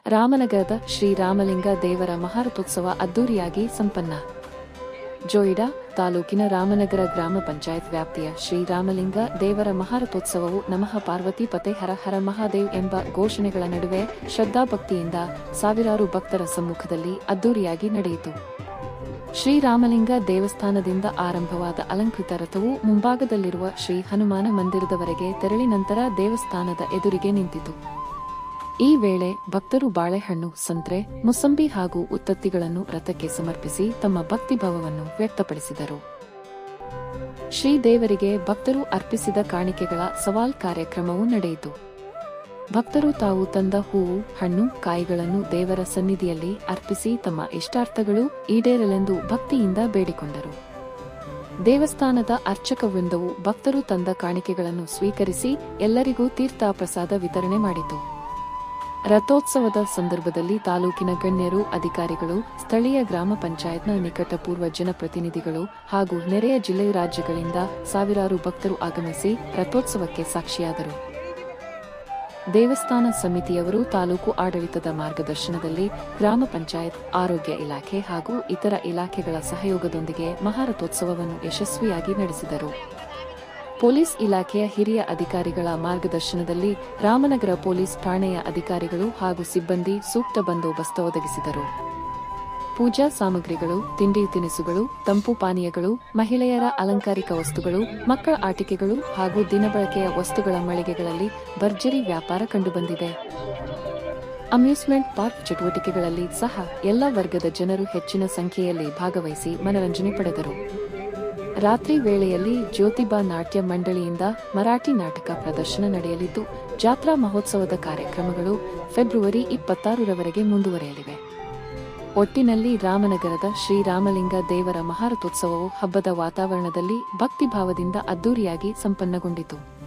ರಾಮನಗರದ ಶ್ರೀರಾಮಲಿಂಗ ದೇವರ ಮಹಾರಥೋತ್ಸವ ಅದ್ದೂರಿಯಾಗಿ ಸಂಪನ್ನ. ಜೋಯಿಡಾ ತಾಲೂಕಿನ ರಾಮನಗರ ಗ್ರಾಮ ಪಂಚಾಯತ್ ವ್ಯಾಪ್ತಿಯ ಶ್ರೀರಾಮಲಿಂಗ ದೇವರ ಮಹಾರಥೋತ್ಸವವು ನಮಃ ಪಾರ್ವತಿ ಪತೆ ಹರ ಹರ ಮಹಾದೇವ್ ಎಂಬ ಘೋಷಣೆಗಳ ನಡುವೆ ಶ್ರದ್ಧಾಭಕ್ತಿಯಿಂದ ಸಾವಿರಾರು ಭಕ್ತರ ಸಮ್ಮುಖದಲ್ಲಿ ಅದ್ದೂರಿಯಾಗಿ ನಡೆಯಿತು. ಶ್ರೀರಾಮಲಿಂಗ ದೇವಸ್ಥಾನದಿಂದ ಆರಂಭವಾದ ಅಲಂಕೃತ ರಥವು ಮುಂಭಾಗದಲ್ಲಿರುವ ಶ್ರೀ ಹನುಮಾನ ಮಂದಿರದವರೆಗೆ ತೆರಳಿ ನಂತರ ದೇವಸ್ಥಾನದ ಎದುರಿಗೆ ನಿಂತಿತು. ಈ ವೇಳೆ ಭಕ್ತರು ಬಾಳೆಹಣ್ಣು, ಸಂತ್ರೆ, ಮುಸಂಬಿ ಹಾಗೂ ಉತ್ತತ್ತಿಗಳನ್ನು ರಥಕ್ಕೆ ಸಮರ್ಪಿಸಿ ತಮ್ಮ ಭಕ್ತಿಭಾವವನ್ನು ವ್ಯಕ್ತಪಡಿಸಿದರು. ಶ್ರೀದೇವರಿಗೆ ಭಕ್ತರು ಅರ್ಪಿಸಿದ ಕಾಣಿಕೆಗಳ ಸವಾಲ್ ಕಾರ್ಯಕ್ರಮವೂ ನಡೆಯಿತು. ಭಕ್ತರು ತಾವು ತಂದ ಹೂವು, ಹಣ್ಣು, ಕಾಯಿಗಳನ್ನು ದೇವರ ಸನ್ನಿಧಿಯಲ್ಲಿ ಅರ್ಪಿಸಿ ತಮ್ಮ ಇಷ್ಟಾರ್ಥಗಳು ಈಡೇರಲೆಂದು ಭಕ್ತಿಯಿಂದ ಬೇಡಿಕೊಂಡರು. ದೇವಸ್ಥಾನದ ಅರ್ಚಕ ವೃಂದವು ಭಕ್ತರು ತಂದ ಕಾಣಿಕೆಗಳನ್ನು ಸ್ವೀಕರಿಸಿ ಎಲ್ಲರಿಗೂ ತೀರ್ಥ ಪ್ರಸಾದ ವಿತರಣೆ ಮಾಡಿತು. ರಥೋತ್ಸವದ ಸಂದರ್ಭದಲ್ಲಿ ತಾಲೂಕಿನ ಗಣ್ಯರು, ಅಧಿಕಾರಿಗಳು, ಸ್ಥಳೀಯ ಗ್ರಾಮ ಪಂಚಾಯತ್ನ ನಿಕಟಪೂರ್ವ ಜನಪ್ರತಿನಿಧಿಗಳು ಹಾಗೂ ನೆರೆಯ ಜಿಲ್ಲೆ, ರಾಜ್ಯಗಳಿಂದ ಸಾವಿರಾರು ಭಕ್ತರು ಆಗಮಿಸಿ ರಥೋತ್ಸವಕ್ಕೆ ಸಾಕ್ಷಿಯಾದರು. ದೇವಸ್ಥಾನ ಸಮಿತಿಯವರು ತಾಲೂಕು ಆಡಳಿತದ ಮಾರ್ಗದರ್ಶನದಲ್ಲಿ ಗ್ರಾಮ ಪಂಚಾಯತ್, ಆರೋಗ್ಯ ಇಲಾಖೆ ಹಾಗೂ ಇತರ ಇಲಾಖೆಗಳ ಸಹಯೋಗದೊಂದಿಗೆ ಮಹಾರಥೋತ್ಸವವನ್ನು ಯಶಸ್ವಿಯಾಗಿ ನಡೆಸಿದರು. ಪೊಲೀಸ್ ಇಲಾಖೆಯ ಹಿರಿಯ ಅಧಿಕಾರಿಗಳ ಮಾರ್ಗದರ್ಶನದಲ್ಲಿ ರಾಮನಗರ ಪೊಲೀಸ್ ಠಾಣೆಯ ಅಧಿಕಾರಿಗಳು ಹಾಗೂ ಸಿಬ್ಬಂದಿ ಸೂಕ್ತ ಬಂದೋಬಸ್ತ್ ಒದಗಿಸಿದರು. ಪೂಜಾ ಸಾಮಗ್ರಿಗಳು, ತಿಂಡಿ ತಿನಿಸುಗಳು, ತಂಪು ಪಾನೀಯಗಳು, ಮಹಿಳೆಯರ ಅಲಂಕಾರಿಕ ವಸ್ತುಗಳು, ಮಕ್ಕಳ ಆಟಿಕೆಗಳು ಹಾಗೂ ದಿನಬಳಕೆಯ ವಸ್ತುಗಳ ಮಳಿಗೆಗಳಲ್ಲಿ ಭರ್ಜರಿ ವ್ಯಾಪಾರ ಕಂಡುಬಂದಿದೆ. ಅಮ್ಯೂಸ್ಮೆಂಟ್ ಪಾರ್ಕ್ ಚಟುವಟಿಕೆಗಳಲ್ಲಿ ಸಹ ಎಲ್ಲ ವರ್ಗದ ಜನರು ಹೆಚ್ಚಿನ ಸಂಖ್ಯೆಯಲ್ಲಿ ಭಾಗವಹಿಸಿ ಮನರಂಜನೆ ಪಡೆದರು. ರಾತ್ರಿ ವೇಳೆಯಲ್ಲಿ ಜ್ಯೋತಿಬಾ ನಾಟ್ಯ ಮಂಡಳಿಯಿಂದ ಮರಾಠಿ ನಾಟಕ ಪ್ರದರ್ಶನ ನಡೆಯಲಿದ್ದು, ಜಾತ್ರಾ ಮಹೋತ್ಸವದ ಕಾರ್ಯಕ್ರಮಗಳು ಫೆಬ್ರವರಿ 26ರವರೆಗೆ ಮುಂದುವರೆಯಲಿವೆ. ಒಟ್ಟಿನಲ್ಲಿ ರಾಮನಗರದ ಶ್ರೀರಾಮಲಿಂಗ ದೇವರ ಮಹಾರಥೋತ್ಸವವು ಹಬ್ಬದ ವಾತಾವರಣದಲ್ಲಿ ಭಕ್ತಿಭಾವದಿಂದ ಅದ್ದೂರಿಯಾಗಿ ಸಂಪನ್ನಗೊಂಡಿತು.